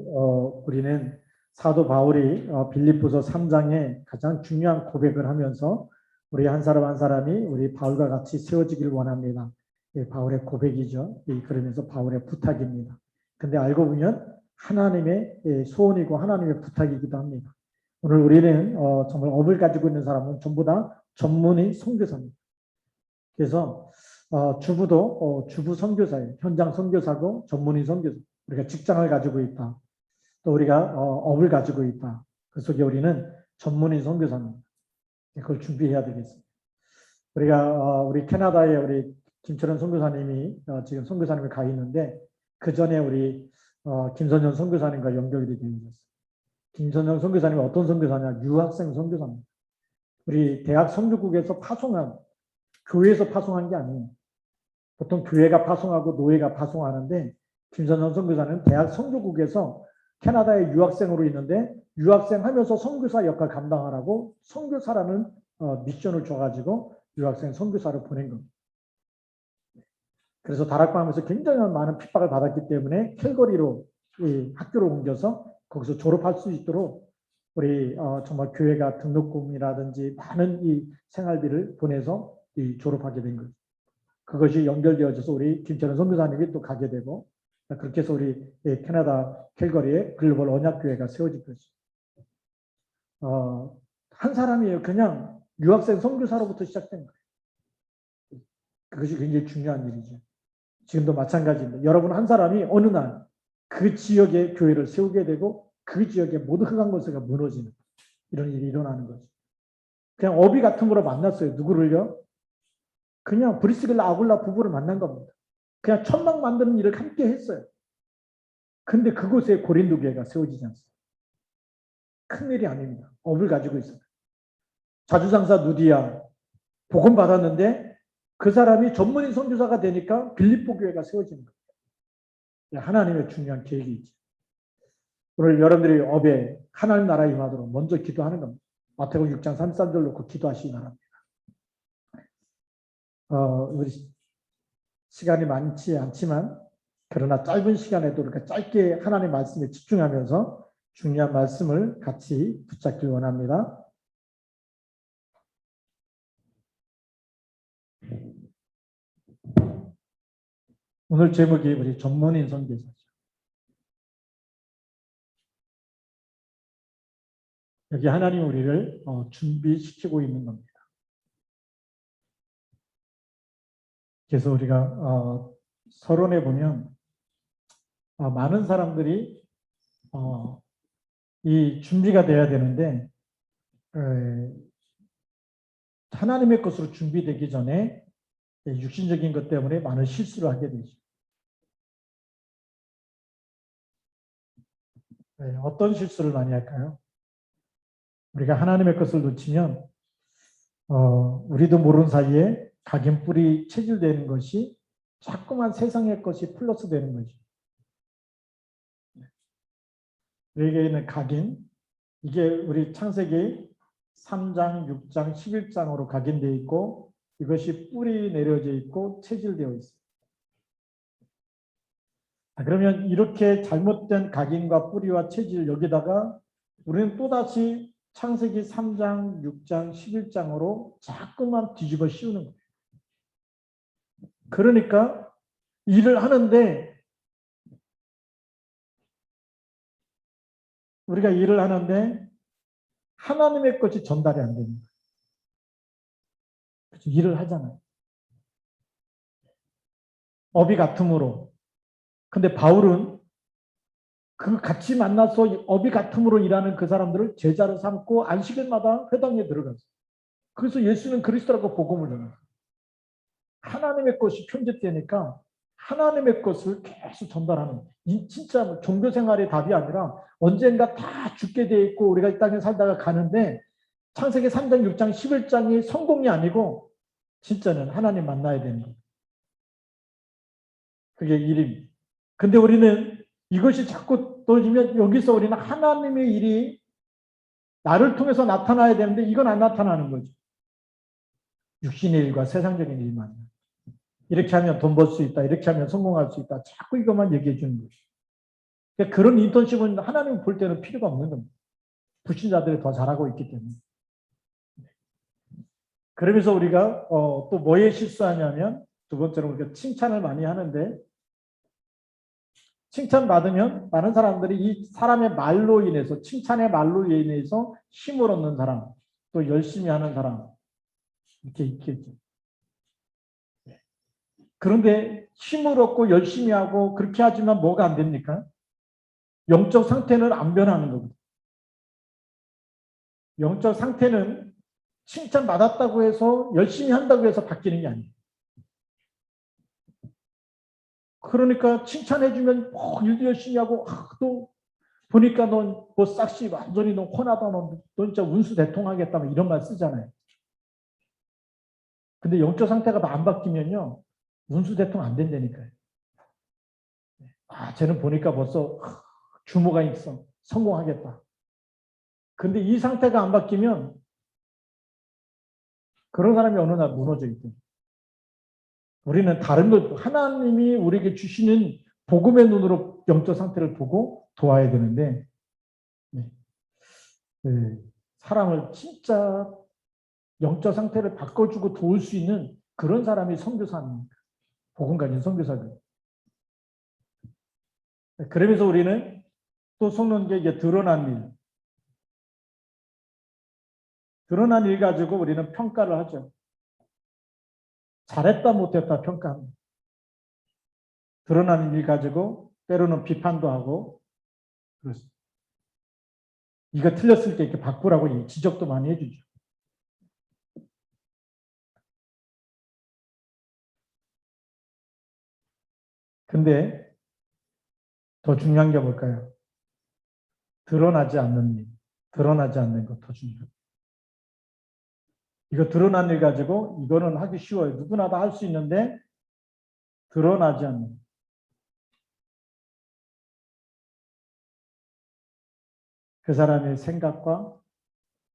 우리는 사도 바울이 빌립보서 3장에 가장 중요한 고백을 하면서 우리 한 사람 한 사람이 우리 바울과 같이 세워지기를 원합니다. 바울의 고백이죠. 그러면서 바울의 부탁입니다. 근데 알고 보면 하나님의 소원이고 하나님의 부탁이기도 합니다. 오늘 우리는 정말 업을 가지고 있는 사람은 전부 다 전문의 선교사입니다. 그래서 주부도 주부 선교사예요. 현장 선교사고 전문의 선교사. 우리가 직장을 가지고 있다. 또 우리가 업을 가지고 있다. 그 속에 우리는 전문의 선교사입니다. 그걸 준비해야 되겠습니다. 우리가 우리 캐나다에 우리 김철원 선교사님이 지금 선교사님을 가 있는데 그 전에 우리 김선영 선교사님과 연결이 되어 있었어요. 김선영 선교사님은 어떤 선교사냐? 유학생 선교사입니다. 우리 대학 선교국에서 파송한 교회에서 파송한 게 아니에요. 보통 교회가 파송하고 노예가 파송하는데 김선영 선교사는 대학 선교국에서 캐나다에 유학생으로 있는데 유학생 하면서 선교사 역할 감당하라고 선교사라는 미션을 줘가지고 유학생 선교사를 보낸 겁니다. 그래서 다락방하면서 굉장히 많은 핍박을 받았기 때문에 캘거리로 학교를 옮겨서 거기서 졸업할 수 있도록 우리 정말 교회가 등록금이라든지 많은 이 생활비를 보내서 졸업하게 된 거죠. 그것이 연결되어져서 우리 김철원 선교사님이 또 가게 되고 그렇게 해서 우리 캐나다 캘거리에 글로벌 언약교회가 세워진 거죠. 한 사람이에요. 그냥 유학생 선교사로부터 시작된 거예요. 그것이 굉장히 중요한 일이죠. 지금도 마찬가지입니다. 여러분 한 사람이 어느 날 그 지역의 교회를 세우게 되고 그 지역의 모든 흑암건설가 무너지는 이런 일이 일어나는 거죠. 그냥 어비 같음으로 만났어요. 누구를요? 그냥 브리스길라 아굴라 부부를 만난 겁니다. 그냥 천막 만드는 일을 함께 했어요. 근데 그곳에 고린도 교회가 세워지지 않습니다. 큰일이 아닙니다. 업을 가지고 있어요. 자주장사 누디아 복음 받았는데 그 사람이 전문인 선교사가 되니까 빌립보 교회가 세워지는 거예요. 하나님의 중요한 계획이 있죠. 오늘 여러분들이 업에 하나님 나라 임하도록 먼저 기도하는 겁니다. 마태복음 6장 33절 놓고 기도하시기 바랍니다. 우리 시간이 많지 않지만 그러나 짧은 시간에도 이렇게 짧게 하나님의 말씀에 집중하면서 중요한 말씀을 같이 붙잡길 원합니다. 오늘 제목이 우리 전문인 선교사죠. 여기 하나님 우리를 준비시키고 있는 겁니다. 그래서 우리가 서론에 보면 많은 사람들이 이 준비가 돼야 되는데 하나님의 것으로 준비되기 전에 육신적인 것 때문에 많은 실수를 하게 되죠. 어떤 실수를 많이 할까요? 우리가 하나님의 것을 놓치면 우리도 모르는 사이에 각인뿔이 체질되는 것이 자꾸만 세상의 것이 플러스 되는 거죠. 우리에게는 각인, 이게 우리 창세기 3장, 6장, 11장으로 각인되어 있고 이것이 뿔이 내려져 있고 체질되어 있습니다. 그러면 이렇게 잘못된 각인과 뿌리와 체질 여기다가 우리는 또다시 창세기 3장, 6장, 11장으로 자꾸만 뒤집어 씌우는 거예요. 그러니까 일을 하는데 우리가 일을 하는데 하나님의 것이 전달이 안 됩니다. 그렇죠? 일을 하잖아요. 업이 같음으로. 근데 바울은 그 같이 만나서 업이 같음으로 일하는 그 사람들을 제자로 삼고 안식일마다 회당에 들어갔어요. 그래서 예수는 그리스도라고 복음을 전했어요. 하나님의 것이 편집되니까 하나님의 것을 계속 전달하는 이 진짜 종교 생활의 답이 아니라 언젠가 다 죽게 돼 있고 우리가 이 땅에 살다가 가는데 창세기 3장, 6장, 11장이 성공이 아니고 진짜는 하나님 만나야 되는 거예요. 그게 일입니다. 근데 우리는 이것이 자꾸 떨어지면 여기서 우리는 하나님의 일이 나를 통해서 나타나야 되는데 이건 안 나타나는 거죠. 육신의 일과 세상적인 일만. 이렇게 하면 돈 벌 수 있다. 이렇게 하면 성공할 수 있다. 자꾸 이것만 얘기해 주는 거죠. 그러니까 그런 인턴십은 하나님 볼 때는 필요가 없는 겁니다. 불신자들이 더 잘하고 있기 때문에. 그러면서 우리가 또 뭐에 실수하냐면 두 번째로 우리가 칭찬을 많이 하는데 칭찬받으면 많은 사람들이 이 사람의 말로 인해서 칭찬의 말로 인해서 힘을 얻는 사람 또 열심히 하는 사람 이렇게 있겠죠. 그런데 힘을 얻고 열심히 하고 그렇게 하지만 뭐가 안 됩니까? 영적 상태는 안 변하는 겁니다. 영적 상태는 칭찬받았다고 해서 열심히 한다고 해서 바뀌는 게 아니에요. 그러니까 칭찬해주면 일도 열심히 하고 또 보니까 넌뭐 싹시 완전히 너 혼하다 넌 진짜 운수 대통하겠다 뭐 이런 말 쓰잖아요. 근데 영적 상태가 안 바뀌면요 운수 대통 안 된다니까요. 쟤는 보니까 벌써 규모가 있어 성공하겠다. 근데 이 상태가 안 바뀌면 그런 사람이 어느 날 무너져 있거든요. 우리는 다른 것 하나님이 우리에게 주시는 복음의 눈으로 영적 상태를 보고 도와야 되는데 네. 네. 사람을 진짜 영적 상태를 바꿔주고 도울 수 있는 그런 사람이 선교사입니다. 복음 가진 선교사들. 그러면서 우리는 또 성령에게 드러난 일 가지고 우리는 평가를 하죠. 잘했다 못했다 평가합니다. 드러난 일 가지고 때로는 비판도 하고 그렇습니다. 이거 틀렸을 때 이렇게 바꾸라고 지적도 많이 해주죠. 근데 더 중요한 게 뭘까요? 드러나지 않는 일, 드러나지 않는 것 더 중요해요. 이거 드러난 일 가지고 이거는 하기 쉬워요. 누구나 다 할 수 있는데 드러나지 않는 그 사람의 생각과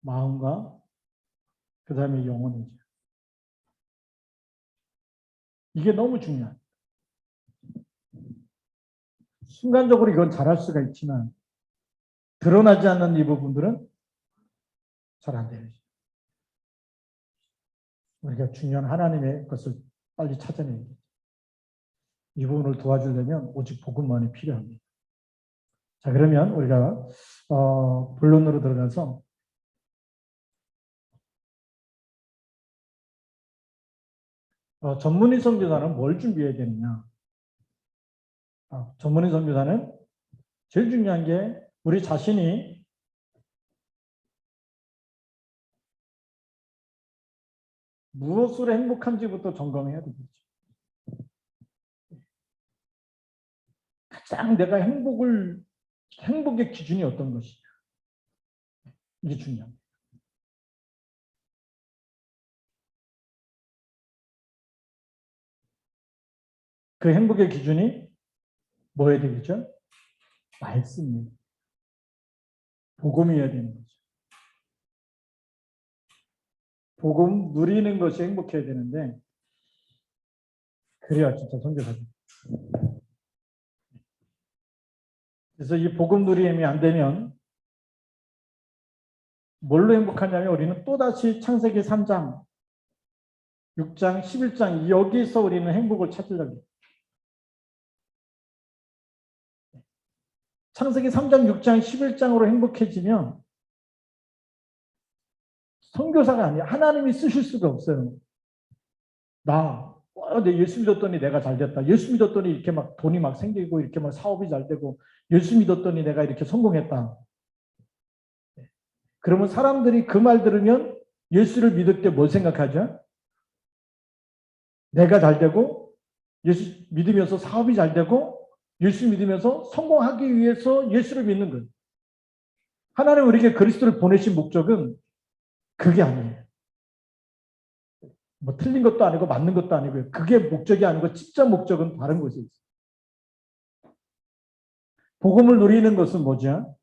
마음과 그 사람의 영혼이죠. 이게 너무 중요해요. 순간적으로 이건 잘할 수가 있지만 드러나지 않는 이 부분들은 잘 안 돼요. 우리가 중요한 하나님의 것을 빨리 찾아내야 돼요. 이 부분을 도와주려면 오직 복음만이 필요합니다. 자, 그러면 우리가 본론으로 들어가서 전문의 선교사는 뭘 준비해야 되느냐? 전문의 선교사는 제일 중요한 게 우리 자신이 무엇으로 행복한지부터 점검해야 되겠죠. 가장 내가 행복의 기준이 어떤 것이냐. 이게 중요합니다. 그 행복의 기준이 뭐여야 되겠죠? 말씀입니다. 복음이어야 되는 거죠. 복음 누리는 것이 행복해야 되는데 그래야 진짜 선교사죠. 그래서 이 복음 누림이 안 되면 뭘로 행복하냐면 우리는 또다시 창세기 3장, 6장, 11장 여기서 우리는 행복을 찾으려고 해요. 창세기 3장, 6장, 11장으로 행복해지면 선교사가 아니야. 하나님이 쓰실 수가 없어요. 내 예수 믿었더니 내가 잘 됐다. 예수 믿었더니 이렇게 막 돈이 막 생기고 이렇게 막 사업이 잘 되고 예수 믿었더니 내가 이렇게 성공했다. 그러면 사람들이 그 말 들으면 예수를 믿을 때 뭘 생각하죠? 내가 잘 되고 예수 믿으면서 사업이 잘 되고 예수 믿으면서 성공하기 위해서 예수를 믿는 거예요. 하나님 우리에게 그리스도를 보내신 목적은 그게 아니에요. 뭐 틀린 것도 아니고 맞는 것도 아니고요. 그게 목적이 아니고 진짜 목적은 다른 곳에 있어요. 복음을 누리는 것은 뭐죠?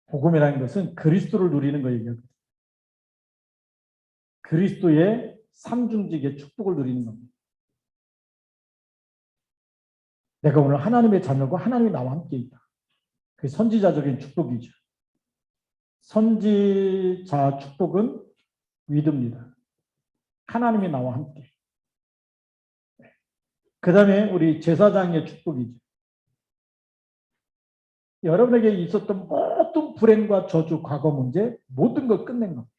복음이라는 것은 그리스도를 누리는 거 얘기합니다. 그리스도의 삼중직의 축복을 누리는 겁니다. 내가 오늘 하나님의 자녀고 하나님이 나와 함께 있다. 그게 선지자적인 축복이죠. 선지자 축복은 위드입니다. 하나님이 나와 함께. 그 다음에 우리 제사장의 축복이죠. 여러분에게 있었던 모든 불행과 저주, 과거 문제, 모든 걸 끝낸 겁니다.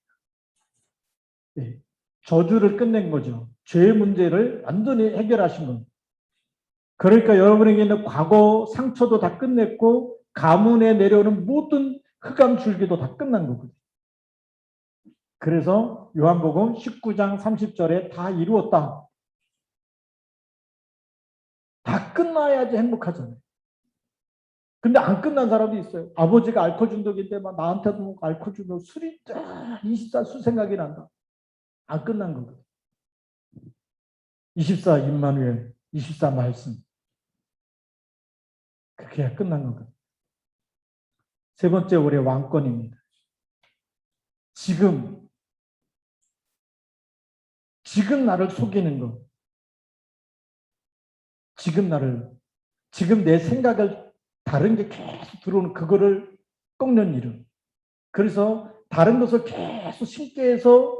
네. 저주를 끝낸 거죠. 죄의 문제를 완전히 해결하신 겁니다. 그러니까 여러분에게 있는 과거 상처도 다 끝냈고, 가문에 내려오는 모든 흑암 줄기도 다 끝난 거거든요. 그래서 요한복음 19장 30절에 다 이루었다. 다 끝나야지 행복하잖아요. 근데 안 끝난 사람도 있어요. 아버지가 알코올 중독인데 막 나한테도 알코올 중독 술이 24 술 생각이 난다. 안 끝난 거거든요. 24 임마누엘, 24 말씀. 그렇게 끝난 거거든요. 세 번째 우리 왕권입니다. 지금 나를 속이는 거. 지금 내 생각을 다른 게 계속 들어오는 그거를 꺾는 이름. 그래서 다른 것을 계속 신께 해서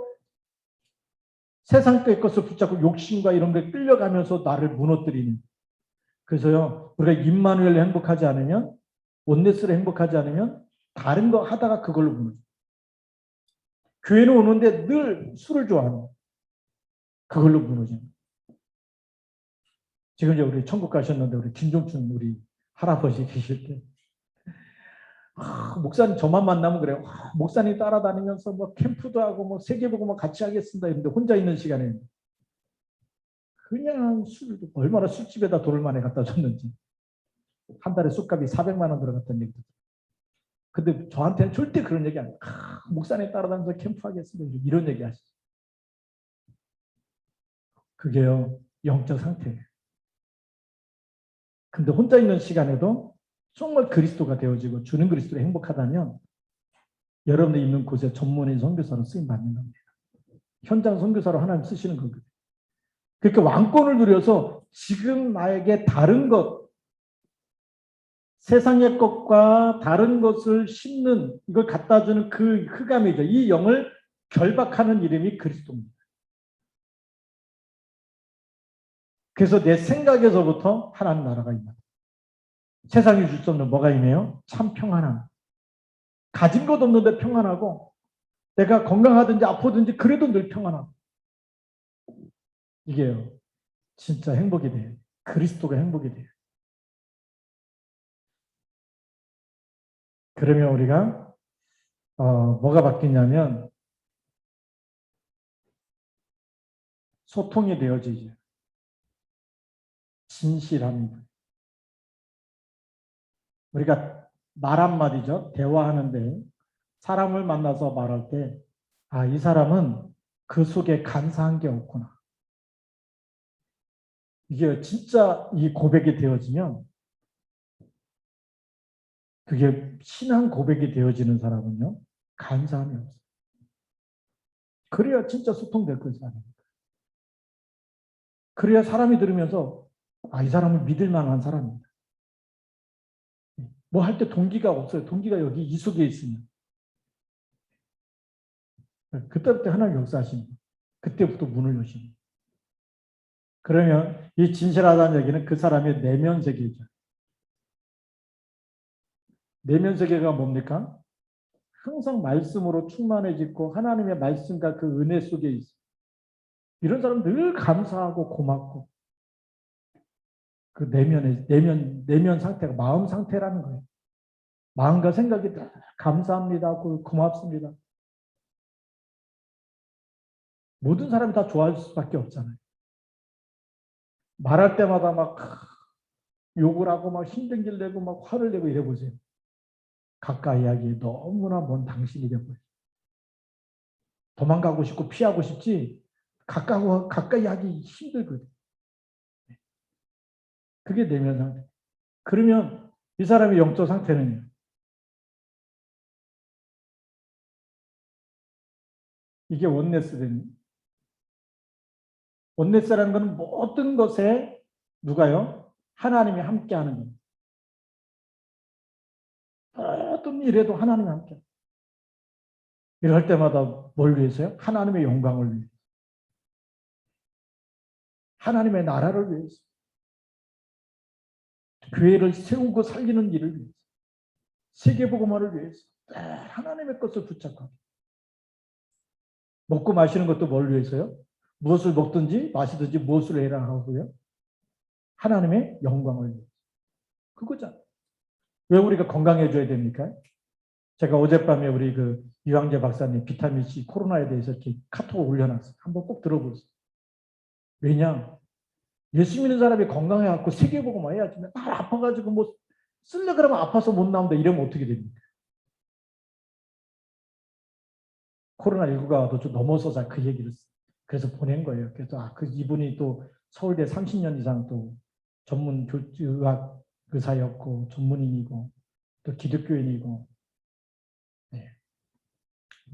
세상의 것을 붙잡고 욕심과 이런 게 끌려가면서 나를 무너뜨리는. 그래서요, 우리가 임마누엘 행복하지 않으면, 온네스를 행복하지 않으면 다른 거 하다가 그걸로 무너져. 교회는 오는데 늘 술을 좋아하는. 그걸로 무너지는. 지금 이제 우리 천국 가셨는데 우리 김종춘 우리 할아버지 계실 때 목사님 저만 만나면 그래요. 목사님 따라다니면서 뭐 캠프도 하고 뭐 세계보고만 같이 하겠습니다. 이런데 혼자 있는 시간에 그냥 얼마나 술집에다 돈을 많이 갖다 줬는지 한 달에 술값이 400만 원 들어갔다는 얘기도. 근데 저한테는 절대 그런 얘기 안 해요. 목사님 따라다니면서 캠프 하겠습니다. 이런 얘기 하시죠. 그게요, 영적 상태예요. 근데 혼자 있는 시간에도 정말 그리스도가 되어지고 주는 그리스도로 행복하다면 여러분이 있는 곳에 전문의 선교사로 쓰임 받는 겁니다. 현장 선교사로 하나님 쓰시는 거거든요. 그러니까 왕권을 누려서 지금 나에게 다른 것, 세상의 것과 다른 것을 심는, 이걸 갖다 주는 그 흑암이죠. 이 영을 결박하는 이름이 그리스도입니다. 그래서 내 생각에서부터 하나님 나라가 임합니다. 세상이 줄 수 없는 뭐가 임해요? 참 평안함. 가진 것 없는데 평안하고, 내가 건강하든지 아프든지 그래도 늘 평안하고. 이게요, 진짜 행복이 돼요. 그리스도가 행복이 돼요. 그러면 우리가 뭐가 바뀌냐면 소통이 되어지죠. 진실함. 우리가 말 한마디죠. 대화하는데 사람을 만나서 말할 때, 이 사람은 그 속에 간사한 게 없구나. 이게 진짜 이 고백이 되어지면, 그게 신앙 고백이 되어지는 사람은요, 간사함이 없어요. 그래야 진짜 소통될 거지 않습니까? 그래야 사람이 들으면서, 이 사람은 믿을 만한 사람입니다. 뭐 할 때 동기가 없어요. 동기가 여기 이 속에 있으면. 그때부터 하나님 역사하시는 거예요. 그때부터 문을 여시는 거예요. 그러면 이 진실하다는 얘기는 그 사람의 내면 세계죠. 내면 세계가 뭡니까? 항상 말씀으로 충만해지고 하나님의 말씀과 그 은혜 속에 있어. 이런 사람 늘 감사하고 고맙고 그 내면 상태가 마음 상태라는 거예요. 마음과 생각이 다 감사합니다. 고맙습니다. 모든 사람이 다 좋아할 수밖에 없잖아요. 말할 때마다 막 욕을 하고 막 힘든 길 내고 막 화를 내고 이래 보세요. 가까이 하기에 너무나 먼 당신이 되어버려요. 도망가고 싶고 피하고 싶지 가까이 하기 힘들거든. 그게 내면 상태. 그러면 이 사람의 영적 상태는요. 이게 원네스입니다. 원네스라는 것은 모든 것에 누가요? 하나님이 함께하는 겁니다. 어떤 일에도 하나님이 함께. 이럴 때마다 뭘 위해서요? 하나님의 영광을 위해. 하나님의 나라를 위해서. 교회를 세우고 살리는 일을 위해서. 세계복음화를 위해서. 하나님의 것을 붙잡고. 먹고 마시는 것도 뭘 위해서요? 무엇을 먹든지 마시든지 무엇을 해라 하고요? 하나님의 영광을 위해서. 그거잖아요. 왜 우리가 건강해져야 됩니까? 제가 어젯밤에 우리 그 유황재 박사님 비타민C 코로나에 대해서 이렇게 카톡을 올려놨어요. 한번 꼭 들어보세요. 왜냐? 예수 믿는 사람이 건강해갖고 세계복음화 해야지. 날 아파가지고 뭐 쓸려 그러면 아파서 못 나온다 이러면 어떻게 됩니까? 코로나19가 와도 좀 넘어서자 그 얘기를 그래서 보낸 거예요. 그래서 그 이분이 또 서울대 30년 이상 또 전문 의학 의사였고 전문인이고 또 기독교인이고 네.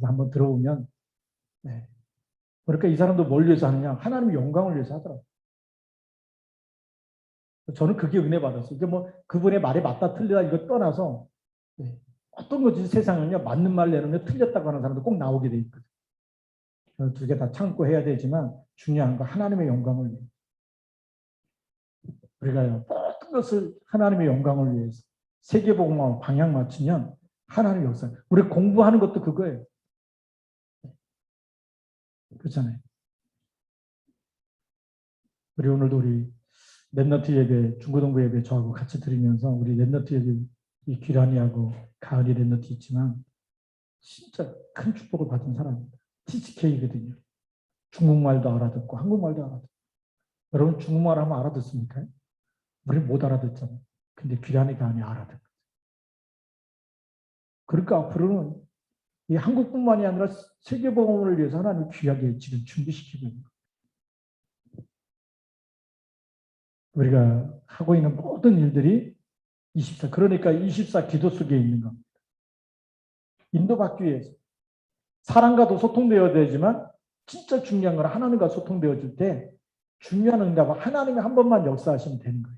한번 들어오면 네. 그러니까 이 사람도 뭘 위해서 하느냐? 하나님의 영광을 위해서 하더라고요. 저는 그게 은혜 받았어요. 이게 뭐 그분의 말이 맞다 틀리다 이거 떠나서 네. 어떤 거지 세상은요 맞는 말 내놓으면 틀렸다고 하는 사람도 꼭 나오게 돼 있거든요. 두 개 다 참고 해야 되지만 중요한 거 하나님의 영광을 위해 우리가요 모든 것을 하나님의 영광을 위해서 세계복음화 방향 맞추면 하나님의 역사. 우리 공부하는 것도 그거예요. 그렇잖아요. 우리 오늘도 우리 랩너트 예배, 중고등부 예배 저하고 같이 드리면서 우리 랩너트 예배 이 귀란이하고 가을이 랩너트 있지만 진짜 큰 축복을 받은 사람입니다. TCK거든요. 중국말도 알아듣고 한국말도 알아듣고. 여러분 중국말 하면 알아듣습니까? 우리 못 알아듣잖아요. 근데 귀란이가 아니 알아듣고. 그러니까 앞으로는 이 한국뿐만이 아니라 세계복음을 위해서 하나님 귀하게 지금 준비시키고 있는 거예요. 우리가 하고 있는 모든 일들이 24, 그러니까 24 기도 속에 있는 겁니다. 인도받기 위해서. 사람과도 소통되어야 되지만 진짜 중요한 건 하나님과 소통되어질 때 중요한 응답은 하나님이 한 번만 역사하시면 되는 거예요.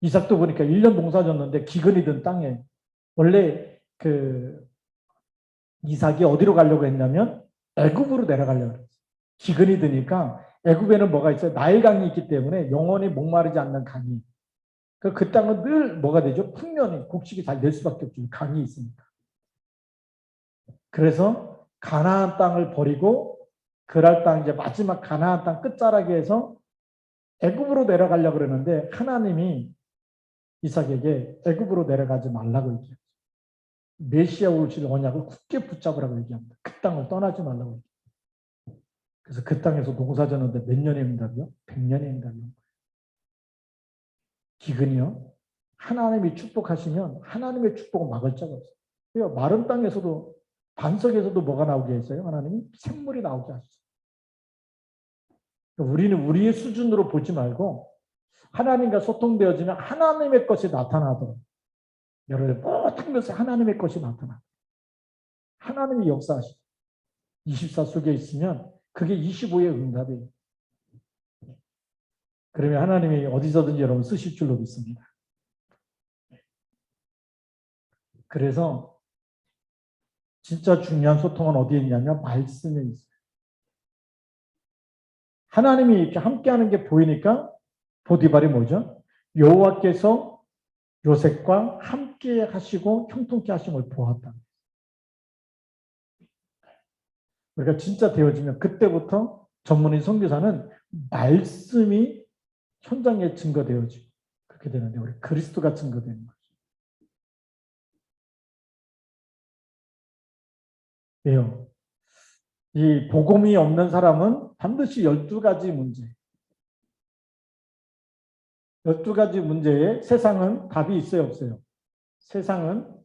이삭도 보니까 1년 농사 졌는데 기근이 든 땅에 원래 그 이삭이 어디로 가려고 했냐면 애굽으로 내려가려고 했어요. 기근이 드니까 애굽에는 뭐가 있어요? 나일강이 있기 때문에 영원히 목마르지 않는 강이. 그 땅은 늘 뭐가 되죠? 풍년이 곡식이 잘 낼 수밖에 없죠. 강이 있으니까. 그래서 가나안 땅을 버리고 그랄 땅 이제 마지막 가나안 땅 끝자락에서 애굽으로 내려가려고 그러는데 하나님이 이삭에게 애굽으로 내려가지 말라고 얘기해요. 메시아 올실 언약을 굳게 붙잡으라고 얘기합니다. 그 땅을 떠나지 말라고 얘기해요. 그래서 그 땅에서 농사 졌는데 몇 년의 응답이요? 100년의 응답이요. 기근이요. 하나님이 축복하시면 하나님의 축복은 막을 자가 없어요. 마른 땅에서도 반석에서도 뭐가 나오게 했어요? 하나님이 샘물이 나오게 하셨어요. 우리는 우리의 수준으로 보지 말고 하나님과 소통되어지면 하나님의 것이 나타나도록 여러분 모든 것에 하나님의 것이 나타나. 하나님이 역사하시죠. 24 속에 있으면 그게 25의 응답이에요. 그러면 하나님이 어디서든지 여러분 쓰실 줄로 믿습니다. 그래서 진짜 중요한 소통은 어디에 있냐면 말씀에 있어요. 하나님이 이렇게 함께하는 게 보이니까 보디발이 뭐죠? 여호와께서 요셉과 함께 하시고 형통케 하신 걸 보았다. 그러니까 진짜 되어지면 그때부터 전문인 선교사는 말씀이 현장에 증거되어지고 그렇게 되는데 우리 그리스도가 증거되는 거죠. 왜요? 이 복음이 없는 사람은 반드시 12가지 문제. 12가지 문제에 세상은 답이 있어요, 없어요? 세상은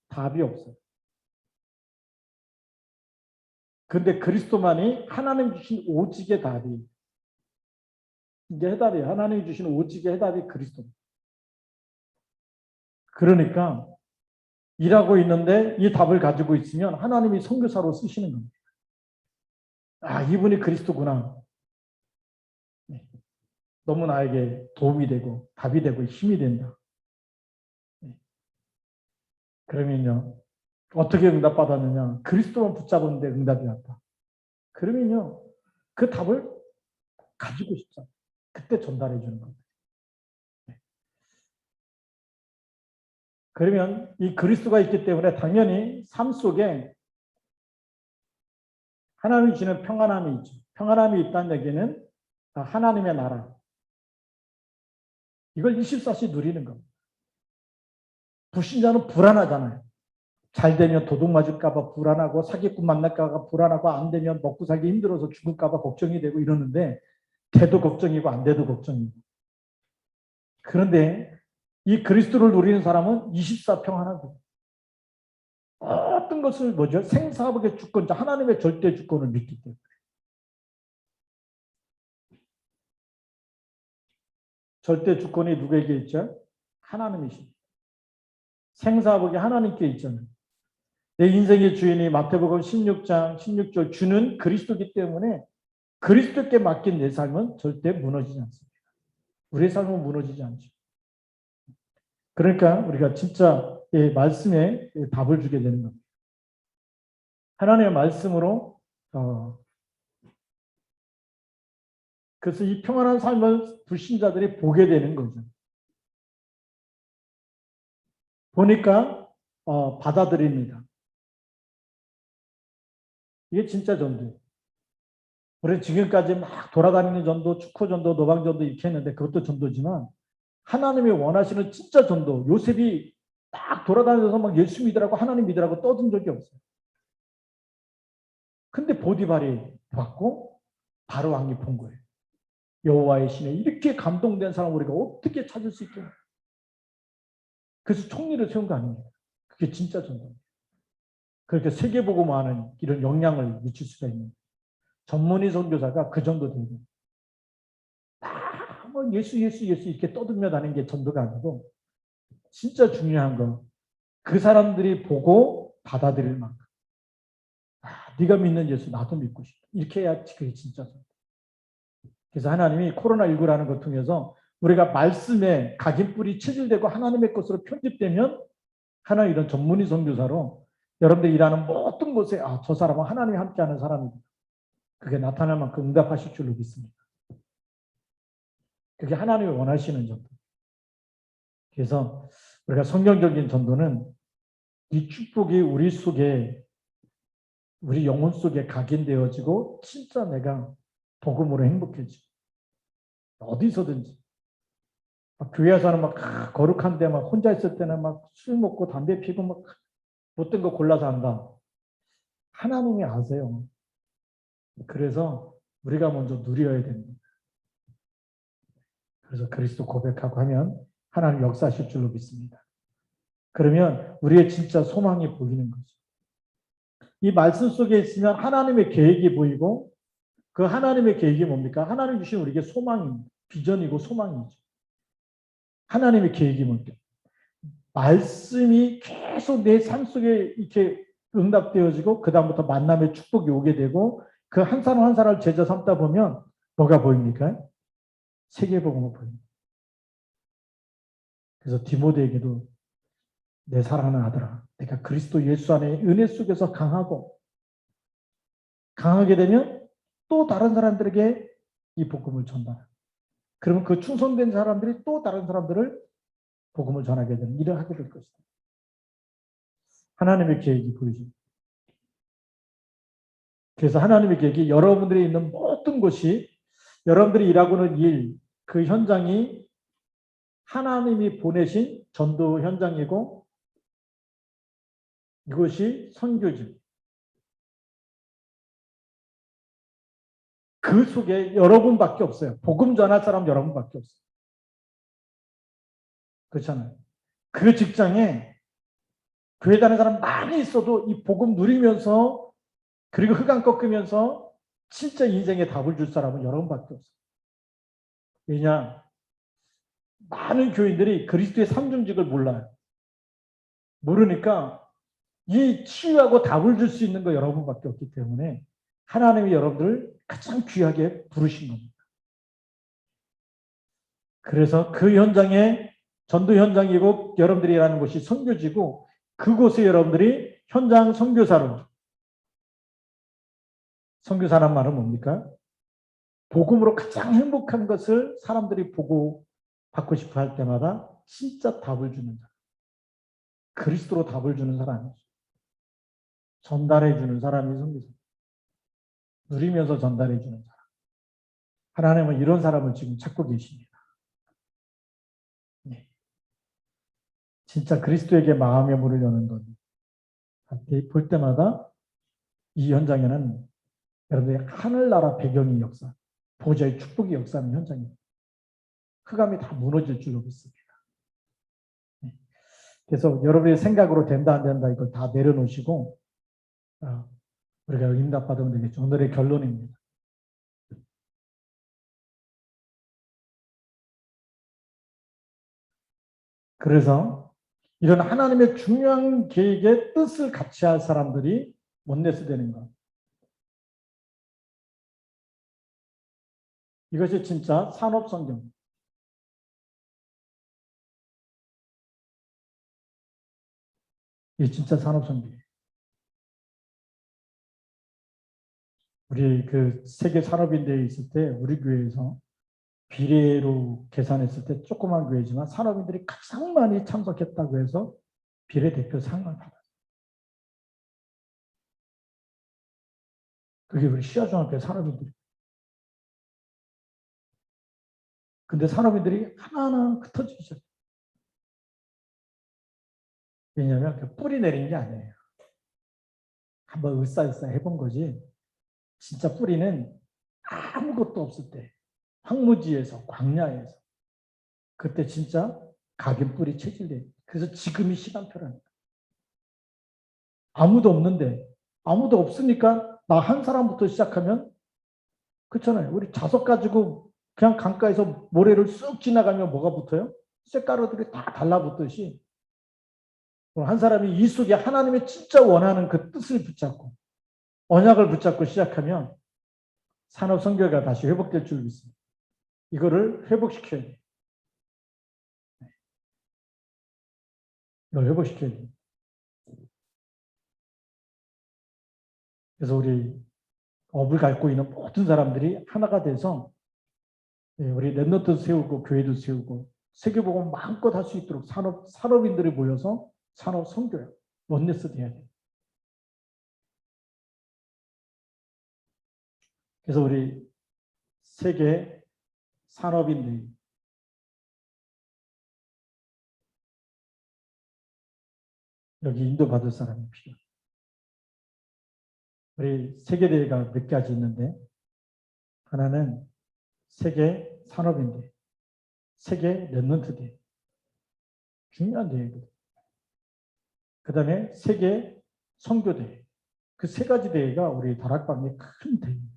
답이 없어요. 근데 그리스도만이 하나님 주신 오직의 답이 이게 해답이에요. 하나님이 주신 오직의 해답이 그리스도. 그러니까 일하고 있는데 이 답을 가지고 있으면 하나님이 선교사로 쓰시는 겁니다. 아, 이분이 그리스도구나. 너무 나에게 도움이 되고 답이 되고 힘이 된다. 그러면요. 어떻게 응답받았느냐? 그리스도만 붙잡았는데 응답이 왔다. 그러면요. 그 답을 가지고 싶잖아. 그때 전달해 주는 겁니다. 그러면 이 그리스도가 있기 때문에 당연히 삶 속에 하나님이 주는 평안함이 있죠. 평안함이 있다는 얘기는 하나님의 나라. 이걸 24시 누리는 겁니다. 불신자는 불안하잖아요. 잘 되면 도둑 맞을까봐 불안하고 사기꾼 만날까봐 불안하고 안 되면 먹고 살기 힘들어서 죽을까봐 걱정이 되고 이러는데 돼도 걱정이고 안 돼도 걱정이고. 그런데 이 그리스도를 누리는 사람은 24 평안하고 어떤 것을 뭐죠? 생사복의 주권, 하나님의 절대 주권을 믿기 때문에. 절대 주권이 누구에게 있죠? 하나님이십니다. 생사복이 하나님께 있잖아요. 내 인생의 주인이 마태복음 16장 16절 주는 그리스도이기 때문에 그리스도께 맡긴 내 삶은 절대 무너지지 않습니다. 우리의 삶은 무너지지 않죠. 그러니까 우리가 진짜 말씀에 답을 주게 되는 겁니다. 하나님의 말씀으로 그래서 이 평안한 삶을 불신자들이 보게 되는 거죠. 보니까 받아들입니다. 이게 진짜 전도예요. 우리는 지금까지 막 돌아다니는 전도, 축구 전도, 노방 전도 이렇게 했는데 그것도 전도지만 하나님이 원하시는 진짜 전도, 요셉이 딱 돌아다니면서 막 예수 믿으라고 하나님 믿으라고 떠든 적이 없어요. 근데 보디발이 봤고 바로 왕이 본 거예요. 여호와의 신에 이렇게 감동된 사람 우리가 어떻게 찾을 수 있겠냐. 그래서 총리를 세운 거 아닙니까? 그게 진짜 전도입니다. 그렇게 세계보고만은 이런 영향을 미칠 수가 있는 전문의 선교사가 그 정도 되고 뭐 예수 이렇게 떠들며 다니는 게 전도가 아니고 진짜 중요한 건 그 사람들이 보고 받아들일 만큼 네가 믿는 예수 나도 믿고 싶다. 이렇게 해야 그게 진짜 전도. 그래서 하나님이 코로나19라는 것 통해서 우리가 말씀에 각인뿔이 체질되고 하나님의 것으로 편집되면 하나님 이런 전문의 선교사로 여러분들 일하는 모든 곳에 저 사람은 하나님이 함께하는 사람이다. 그게 나타날 만큼 응답하실 줄로 믿습니다. 그게 하나님이 원하시는 전도. 그래서 우리가 성경적인 전도는 이 축복이 우리 속에 우리 영혼 속에 각인되어지고 진짜 내가 복음으로 행복해지고 어디서든지 교회에서는 막 거룩한데 막 혼자 있을 때는 막 술 먹고 담배 피고 막 못된 거 골라서 한다. 하나님이 아세요. 그래서 우리가 먼저 누려야 됩니다. 그래서 그리스도 고백하고 하면 하나님 역사하실 줄로 믿습니다. 그러면 우리의 진짜 소망이 보이는 거죠. 이 말씀 속에 있으면 하나님의 계획이 보이고 그 하나님의 계획이 뭡니까? 하나님 주신 우리에게 소망입니다. 비전이고 소망이죠. 하나님의 계획이 뭡니까? 말씀이 계속 내 삶 속에 이렇게 응답되어지고 그 다음부터 만남의 축복이 오게 되고 그 한 사람 한 사람을 제자 삼다 보면 뭐가 보입니까? 세계복음이 보입니다. 그래서 디모데에게도 내 사랑하는 아들아, 내가 그리스도 예수 안에 은혜 속에서 강하게 되면 또 다른 사람들에게 이 복음을 전달해. 그러면 그 충성된 사람들이 또 다른 사람들을 복음을 전하게 되는 일을 하게 될 것이다. 하나님의 계획이 보여집니다. 그래서 하나님의 계획이 여러분들이 있는 모든 곳이 여러분들이 일하고 있는 일, 그 현장이 하나님이 보내신 전도 현장이고 이것이 선교지. 그 속에 여러분밖에 없어요. 복음 전할 사람 여러분밖에 없어요. 그렇잖아요. 그 직장에 교회 다니는 사람 많이 있어도 이 복음 누리면서 그리고 흑암 꺾으면서 진짜 인생에 답을 줄 사람은 여러분밖에 없어요. 왜냐? 많은 교인들이 그리스도의 삼중직을 몰라요. 모르니까 이 치유하고 답을 줄 수 있는 거 여러분밖에 없기 때문에 하나님이 여러분들을 가장 귀하게 부르신 겁니다. 그래서 그 현장에 전도 현장이고 여러분들이 일하는 곳이 선교지고 그곳에 여러분들이 현장 선교사로 선교사란 말은 뭡니까? 복음으로 가장 행복한 것을 사람들이 보고 받고 싶어 할 때마다 진짜 답을 주는 사람. 그리스도로 답을 주는 사람이죠. 전달해 주는 사람이 선교사. 누리면서 전달해 주는 사람. 하나님은 이런 사람을 지금 찾고 계십니다. 네. 진짜 그리스도에게 마음의 문을 여는 것. 볼 때마다 이 현장에는 여러분들의 하늘나라 배경이 역사, 보좌의 축복이 역사하는 현장입니다. 흑암이 다 무너질 줄로 믿습니다. 네. 그래서 여러분의 생각으로 된다 안 된다 이걸 다 내려놓으시고 우리가 응답받으면 되겠죠. 오늘의 결론입니다. 그래서 이런 하나님의 중요한 계획의 뜻을 같이 할 사람들이 원네스 되는 것. 이것이 진짜 산업성경. 이게 진짜 산업성경이에요. 우리 그 세계 산업인대에 있을 때 우리 교회에서 비례로 계산했을 때 조그만 교회지만 산업인들이 가장 많이 참석했다고 해서 비례대표 상을 받았어요. 그게 우리 시아중학교 산업인들이. 근데 산업인들이 하나하나 흩어지기 시작해요. 왜냐하면 그 뿌리 내린 게 아니에요. 한번 으쌰으쌰 해본 거지. 진짜 뿌리는 아무것도 없을 때 황무지에서 광야에서 그때 진짜 각인 뿌리 체질돼요. 그래서 지금이 시간표라니까. 아무도 없는데 아무도 없으니까 나 한 사람부터 시작하면 그렇잖아요. 우리 자석 가지고 그냥 강가에서 모래를 쑥 지나가면 뭐가 붙어요? 쇳가루들이 다 달라붙듯이 한 사람이 이 속에 하나님의 진짜 원하는 그 뜻을 붙잡고 언약을 붙잡고 시작하면 산업 선교가 다시 회복될 줄 믿습니다. 이거를 회복시켜야 돼요. 이걸 회복시켜야 돼요. 그래서 우리 업을 갖고 있는 모든 사람들이 하나가 돼서 우리 랩너트 세우고 교회도 세우고 세계복음 마음껏 할 수 있도록 산업인들이 모여서 산업 선교야. 원네스 돼야 돼. 그래서 우리 세계 산업인들이 여기 인도받을 사람이 필요해. 우리 세계대회가 몇 가지 있는데 하나는 세계 산업인대, 세계 랩넌트 대회. 중요한 대회거든. 그 다음에 세계 선교대회. 그 세 가지 대회가 우리 다락방의 큰 대회입니다.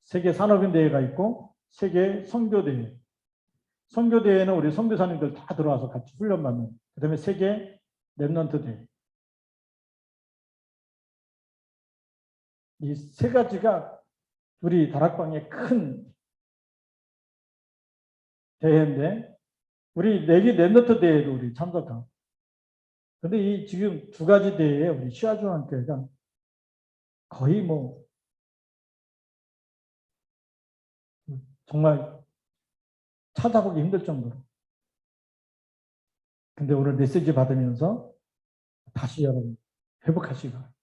세계 산업인대회가 있고 세계 선교대회. 선교대회는 우리 선교사님들 다 들어와서 같이 훈련받는. 그 다음에 세계 랩넌트 대회. 이 세 가지가 우리 다락방의 큰 대회인데 우리 내기 랩넌트 대회도 우리 참석하고 근데 이 지금 두 가지 대회에 우리 시아중앙교회가 거의 뭐 정말 찾아보기 힘들 정도로. 근데 오늘 메시지 받으면서 다시 여러분 회복하시기 바랍니다.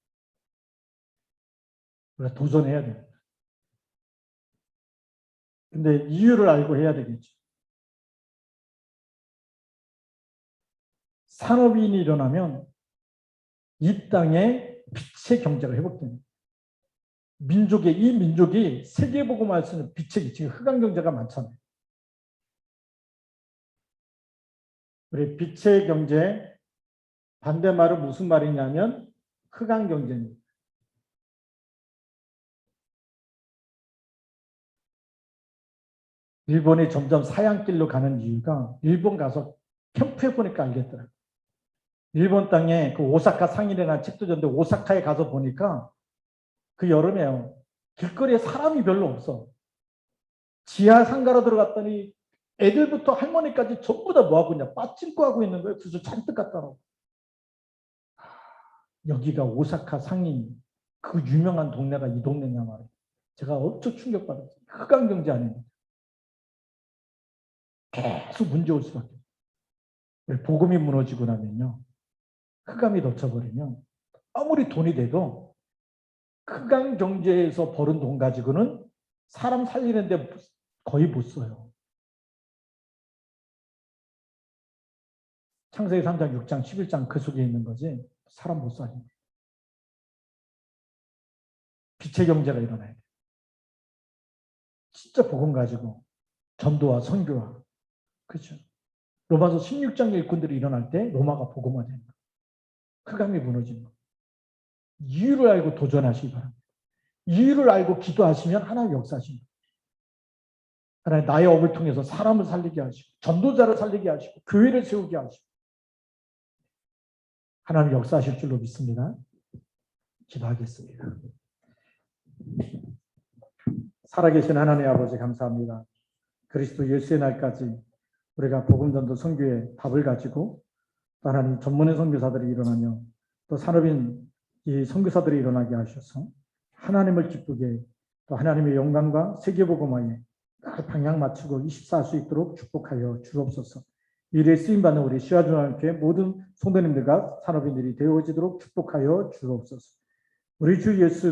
우리가 도전해야 됩니다. 근데 이유를 알고 해야 되겠죠. 산업인이 일어나면 이 땅에 빛의 경제가 회복됩니다. 이 민족이 세계복음할 수 있는 빛의 지금 흑암 경제가 많잖아요. 우리 빛의 경제 반대말은 무슨 말이냐면 흑암 경제입니다. 일본이 점점 사양길로 가는 이유가 일본 가서 캠프해 보니까 알겠더라고요. 일본 땅에 그 오사카 상인이라는 책도 줬는데 오사카에 가서 보니까 그 여름에요. 길거리에 사람이 별로 없어. 지하 상가로 들어갔더니 애들부터 할머니까지 전부 다 뭐하고 있냐, 빠찡코 하고 있는 거예요. 그래서 잔뜩 갖다 놓고. 여기가 오사카 상인 그 유명한 동네가 이 동네냐 말이에요. 제가 엄청 충격받았어요. 흑암 경제 아닙니다. 계속 문제 올 수밖에 없어요. 복음이 무너지고 나면요, 흑암이 덮쳐버리면 아무리 돈이 돼도 흑암 경제에서 벌은 돈 가지고는 사람 살리는데 거의 못 써요. 창세기 3장, 6장, 11장 그 속에 있는 거지 사람 못 살립니다. 빛의 경제가 일어나야 돼요. 진짜 복음 가지고 전도와 선교와, 그렇죠. 로마서 16장 일꾼들이 일어날 때 로마가 복음화되는 거예요. 흑암이 무너지는 거예요. 이유를 알고 도전하시기 바랍니다. 이유를 알고 기도하시면 하나님 역사하십니다. 하나님 나의 업을 통해서 사람을 살리게 하시고 전도자를 살리게 하시고 교회를 세우게 하시고 하나님 역사하실 줄로 믿습니다. 기도하겠습니다. 살아계신 하나님 아버지 감사합니다. 그리스도 예수의 날까지 우리가 복음전도 선교의 답을 가지고 또 하나님 전문의 선교사들이 일어나며 또 산업인 이 선교사들이 일어나게 하셔서 하나님을 기쁘게 또 하나님의 영광과 세계복음화에 방향 맞추고 24할 수 있도록 축복하여 주옵소서. 일에 쓰임받는 우리 시아중앙교회 모든 성도님들과 산업인들이 되어지도록 축복하여 주옵소서. 우리 주 예수